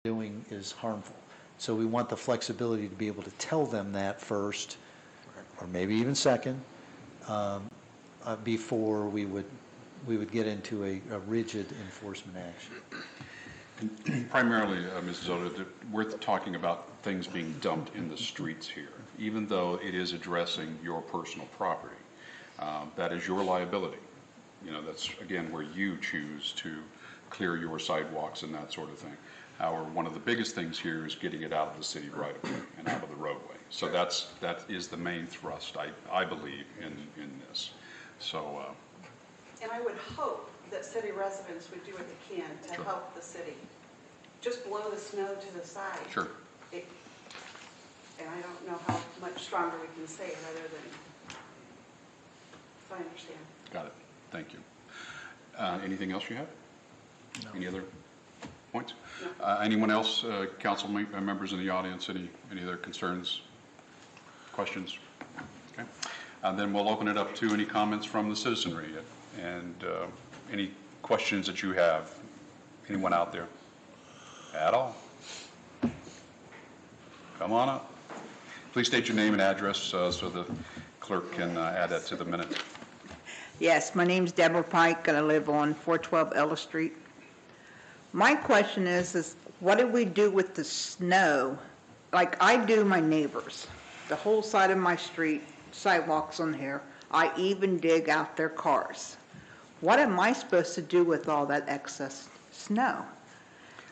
doing is harmful. So we want the flexibility to be able to tell them that first, or maybe even second, before we would get into a rigid enforcement action. Primarily, Mrs. Oda, we're talking about things being dumped in the streets here, even though it is addressing your personal property. That is your liability. You know, that's, again, where you choose to clear your sidewalks and that sort of thing. However, one of the biggest things here is getting it out of the city right away and out of the roadway. So that is the main thrust, I believe, in this. So. And I would hope that city residents would do what they can to Sure. help the city. Just blow the snow to the side. Sure. And I don't know how much stronger we can say it other than, so I understand. Got it. Thank you. Anything else you have? No. Any other points? No. Anyone else, council members in the audience, any other concerns, questions? Okay. Then we'll open it up to any comments from the citizenry and any questions that you have. Anyone out there at all? Come on up. Please state your name and address so the clerk can add that to the minute. Yes, my name's Deborah Pike, and I live on 412 Ellis Street. My question is what do we do with the snow? Like I do my neighbors, the whole side of my street, sidewalks on here. I even dig out their cars. What am I supposed to do with all that excess snow?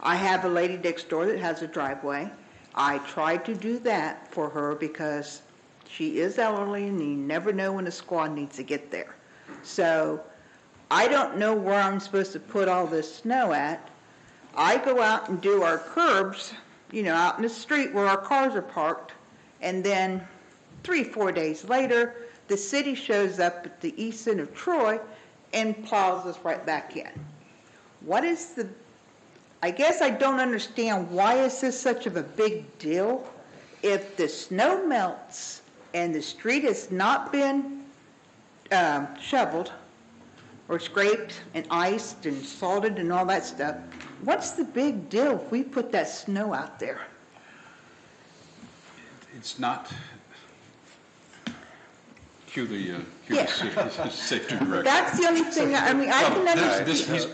I have a lady next door that has a driveway. I tried to do that for her because she is elderly and you never know when a squad needs to get there. So I don't know where I'm supposed to put all this snow at. I go out and do our curbs, you know, out in the street where our cars are parked, and then 3-4 days later, the city shows up at the east end of Troy and plows us right back in. What is I guess I don't understand, why is this such of a big deal? If the snow melts and the street has not been shoveled or scraped and iced and salted and all that stuff, what's the big deal if we put that snow out there? It's not. Cue the safety director. That's the only thing, I mean, I can understand.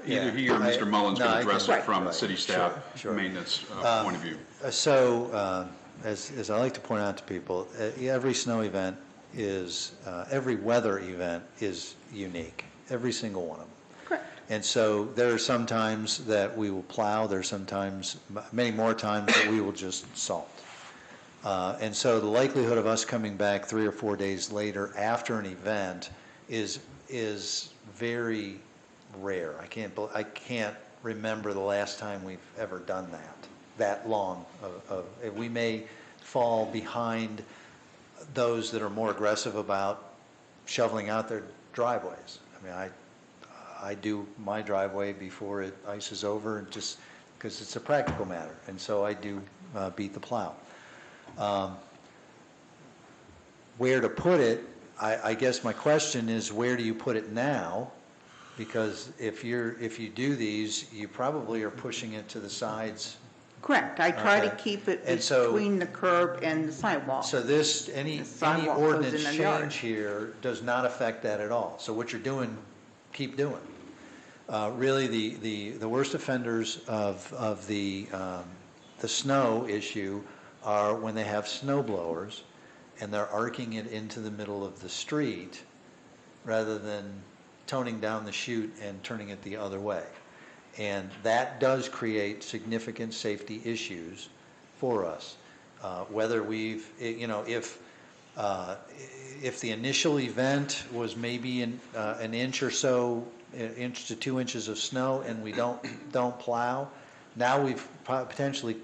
Either he or Mr. Mullins can address it from the right. city staff Sure. maintenance point of view. So, as I like to point out to people, every snow event is, every weather event is unique, every single one of them. Correct. And so there are some times that we will plow, there are sometimes, many more times that we will just salt. And so the likelihood of us coming back 3 or 4 days later after an event is very rare. I can't remember the last time we've ever done that long. We may fall behind those that are more aggressive about shoveling out their driveways. I mean, I do my driveway before it ices over, and just because it's a practical matter, and so I do beat the plow. Where to put it, I guess my question is, where do you put it now? Because if you do these, you probably are pushing it to the sides. Correct, I try to keep it between the curb and the sidewalk. So this, any ordinance change here does not affect that at all. So what you're doing, keep doing. Really, the worst offenders of the snow issue are when they have snow blowers and they're arcing it into the middle of the street rather than toning down the chute and turning it the other way. And that does create significant safety issues for us. Whether we've, you know, if the initial event was maybe an inch or so, inch to 2 inches of snow, and we don't plow, now we've potentially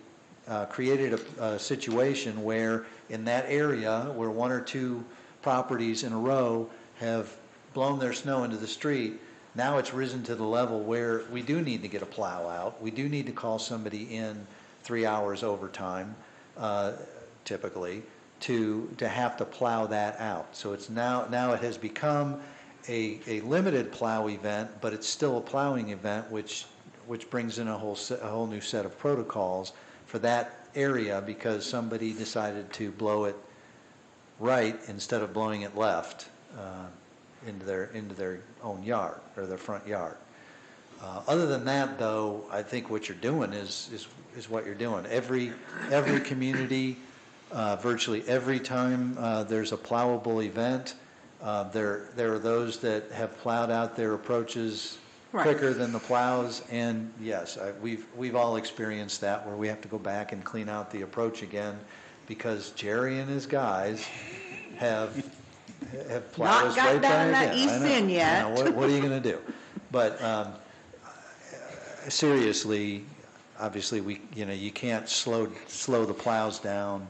created a situation where in that area where 1 or 2 properties in a row have blown their snow into the street, now it's risen to the level where we do need to get a plow out. We do need to call somebody in 3 hours overtime, typically, to have to plow that out. So it's now it has become a limited plow event, but it's still a plowing event, which which brings in a whole new set of protocols for that area because somebody decided to blow it right instead of blowing it left into their own yard or their front yard. Other than that, though, I think what you're doing is what you're doing. Every community, virtually every time there's a plowable event, there are those that have plowed out their approaches quicker than the plows, and yes, we've all experienced that where we have to go back and clean out the approach again because Jerry and his guys have plowed us right down again. Not got down that east end yet. What are you going to do? But seriously, obviously you can't slow the plows down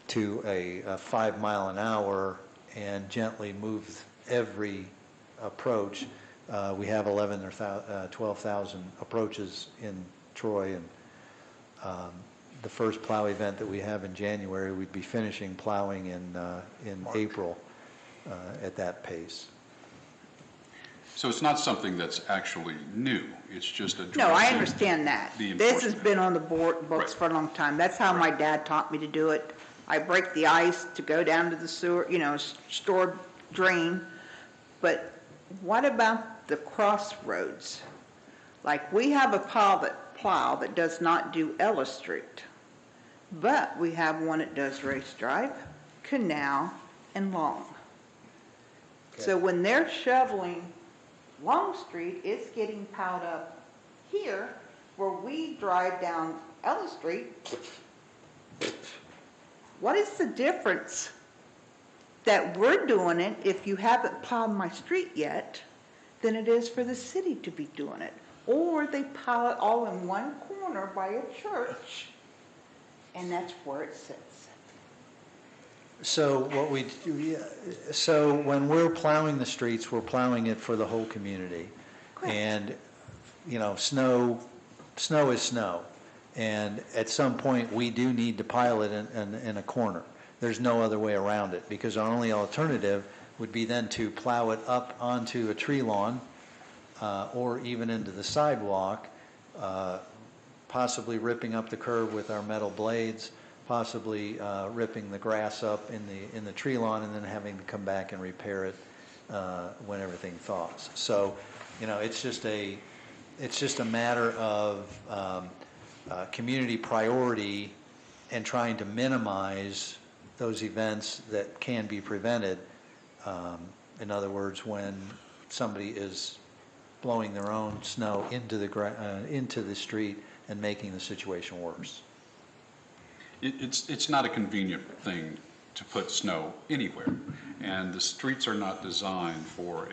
to a 5 mile an hour and gently move every approach. We have 11 or 12,000 approaches in Troy, and the first plow event that we have in January, we'd be finishing plowing in April at that pace. So it's not something that's actually new, it's just addressing. No, I understand that. the This has enforcement. been on the books Right. for a long time. That's how my dad taught me to do it. I break the ice to go down to the sewer, stored drain. But what about the crossroads? Like, we have a plow that does not do Ellis Street, but we have one that does Race Drive, Canal, and Long. So when they're shoveling Long Street, it's getting piled up here where we drive down Ellis Street. What is the difference that we're doing it if you haven't plowed my street yet than it is for the city to be doing it? Or they pile it all in one corner by a church, and that's where it sits. So so when we're plowing the streets, we're plowing it for the whole community. Correct. And, snow is snow. And at some point, we do need to pile it in a corner. There's no other way around it, because our only alternative would be then to plow it up onto a tree lawn, or even into the sidewalk, possibly ripping up the curb with our metal blades, possibly ripping the grass up in the tree lawn, and then having to come back and repair it when everything thaws. So, it's just a matter of community priority and trying to minimize those events that can be prevented. In other words, when somebody is blowing their own snow into the street and making the situation worse. It's not a convenient thing to put snow anywhere, and the streets are not designed for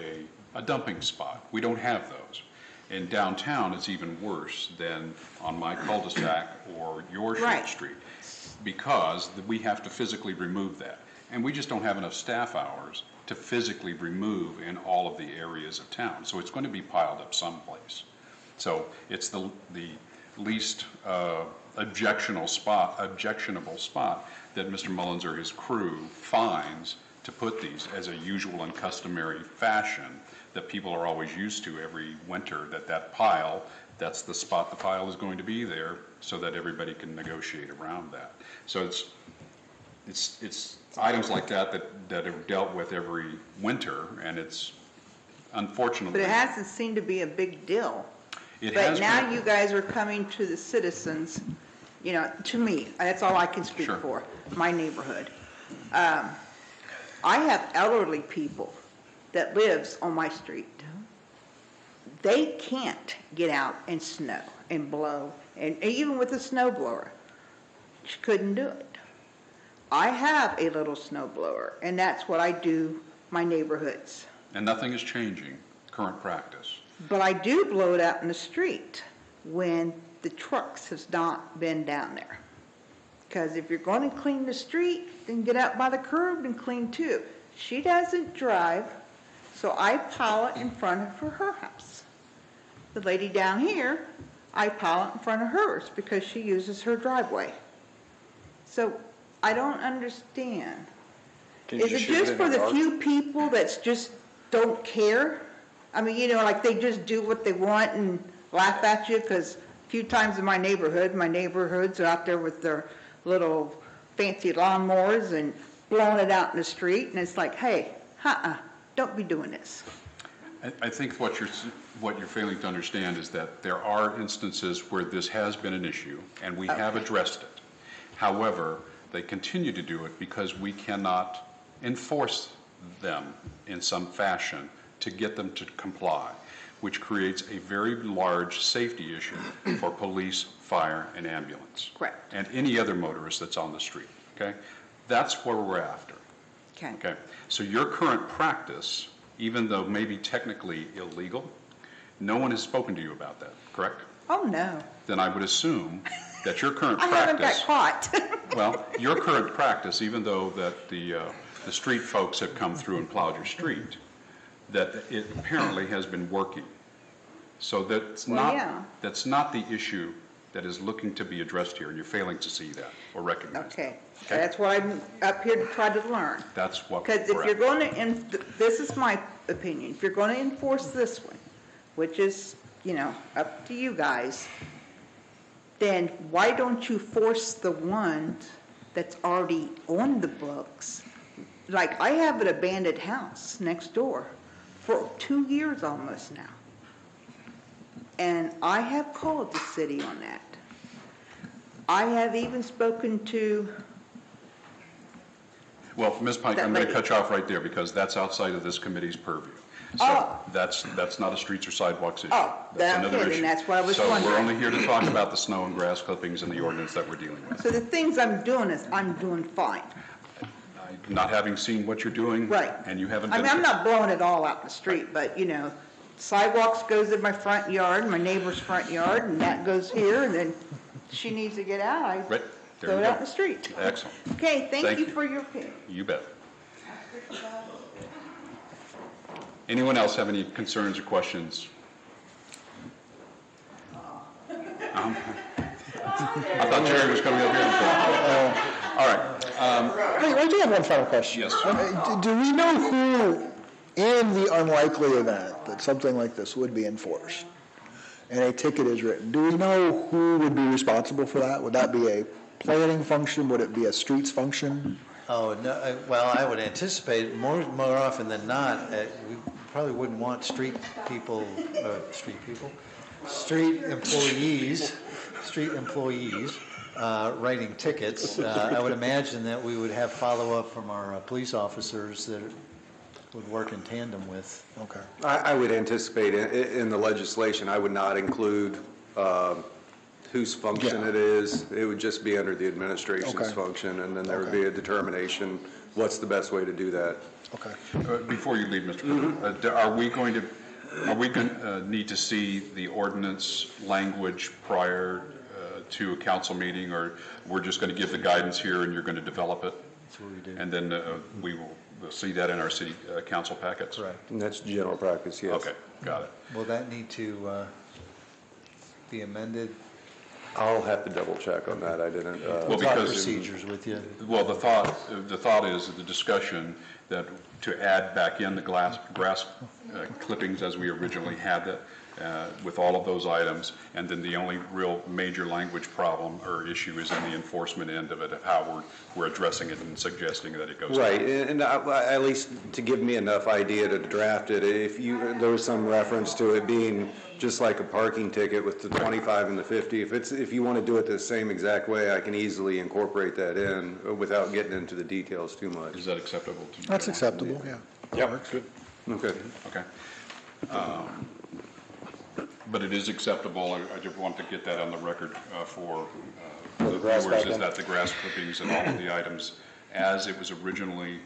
a dumping spot. We don't have those. In downtown, it's even worse than on my cul-de-sac or your Right. street, because we have to physically remove that. And we just don't have enough staff hours to physically remove in all of the areas of town. So it's going to be piled up someplace. So it's the least objectionable spot that Mr. Mullins or his crew finds to put these as a usual and customary fashion that people are always used to every winter, that pile, that's the spot the pile is going to be there, so that everybody can negotiate around that. So it's items like that are dealt with every winter, and it's unfortunately. But it hasn't seemed to be a big deal. It But has now been. you guys are coming to the citizens, to me, that's all I can speak Sure. for, my neighborhood. I have elderly people that lives on my street. They can't get out and snow and blow, and even with a snow blower, she couldn't do it. I have a little snow blower, and that's what I do my neighborhoods. And nothing is changing, current practice. But I do blow it out in the street when the trucks has not been down there. Because if you're going to clean the street, then get out by the curb and clean too. She doesn't drive, so I pile it in front of her house. The lady down here, I pile it in front of hers because she uses her driveway. So I don't understand. Can you Is it ship just in for a the yard? few people that's just don't care? I mean, like they just do what they want, and laugh at you, because a few times in my neighborhoods are out there with their little fancy lawnmowers and blowing it out in the street, and it's like, hey, don't be doing this. I think what you're failing to understand is that there are instances where this has been an issue, and we have addressed it. However, they continue to do it because we cannot enforce them in some fashion to get them to comply, which creates a very large safety issue for police, fire, and ambulance. Correct. And any other motorist that's on the street, okay? That's what we're after. Okay, so your current practice, even though maybe technically illegal, no one has spoken to you about that, correct? Oh, no. Then I would assume that your current I haven't got practice, caught. well, your current practice, even though that the street folks have come through and plowed your street, that it apparently has been working. So that's Well, yeah. that's not the issue that is looking to be addressed here, and you're failing to see that or recognize. Okay, that's what I'm up here to try to learn. That's what Because if we're you're at. going to, this is my opinion, if you're going to enforce this one, which is, up to you guys, then why don't you force the one that's already on the books? Like, I have an abandoned house next door for 2 years almost now. And I have called the city on that. I have even spoken to, Well, Ms. Pike, that I'm going to lady. cut you off right there because that's outside of this committee's purview. So Oh. that's not a streets or sidewalks issue. Oh, That's okay, another then issue. that's what I was So we're wondering. only here to talk about the snow and grass clippings and the ordinance that we're dealing with. so the things I'm doing is, I'm doing fine. Not having seen what you're doing. Right. And you haven't I been. mean, I'm not blowing it all out in the street, but, sidewalks goes in my front yard, my neighbor's front yard, and that goes here, and then she needs to get out, I Right, there throw you it go. out in the street. Excellent. Okay, thank Thank you you. for your opinion. You bet. Anyone else have any concerns or questions? I thought Jerry was coming up here. All right, Hey, I do have one final question. Yes. Do we know who, in the unlikely event that something like this would be enforced and a ticket is written, do we know who would be responsible for that? Would that be a planning function? Would it be a streets function? Oh, no, well, I would anticipate more often than not, we probably wouldn't want street employees writing tickets. I would imagine that we would have follow-up from our police officers that would work in tandem with. Okay. I would anticipate in the legislation, I would not include whose function Yeah. it is. It would just be under the administration's Okay. function, and then there would Okay. be a determination, what's the best way to do that? Okay. before you leave, Mr. Cooper, are we going to need to see the ordinance language prior to a council meeting, or we're just going to give the guidance here and you're going to develop it? That's what we do. And then we'll see that in our city council packets? Correct. And that's general practice, yes. Okay, got it. Will that need to be amended? I'll have to double check on that. I didn't. Well, Talk because- procedures with you. Well, the thought is the discussion that to add back in the grass clippings as we originally had it, with all of those items, and then the only real major language problem or issue is in the enforcement end of it, of how we're addressing it and suggesting that it goes. Right, and at least to give me enough idea to draft it, there was some reference to it being just like a parking ticket with the 25 and the 50. If you want to do it the same exact way, I can easily incorporate that in without getting into the details too much. Is that acceptable to you? That's acceptable, yeah. Yep, good. Okay. Okay. But it is acceptable, I just want to get that on the record for the grass viewers, back is in. that the grass clippings and all of the items, as it was originally,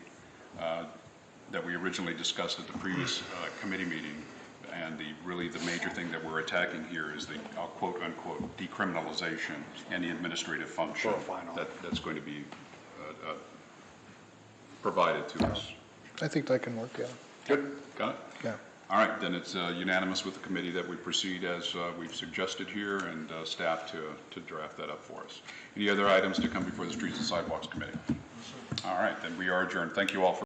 that we originally discussed at the previous committee meeting, and really the major thing that we're attacking here is the quote-unquote decriminalization and the administrative function that's going to be provided to us. I think that can work, yeah. Good, got it? Yeah. All right, then it's unanimous with the committee that we proceed as we've suggested here, and staff to draft that up for us. Any other items to come before the Streets and Sidewalks Committee? All right, then we are adjourned. Thank you all for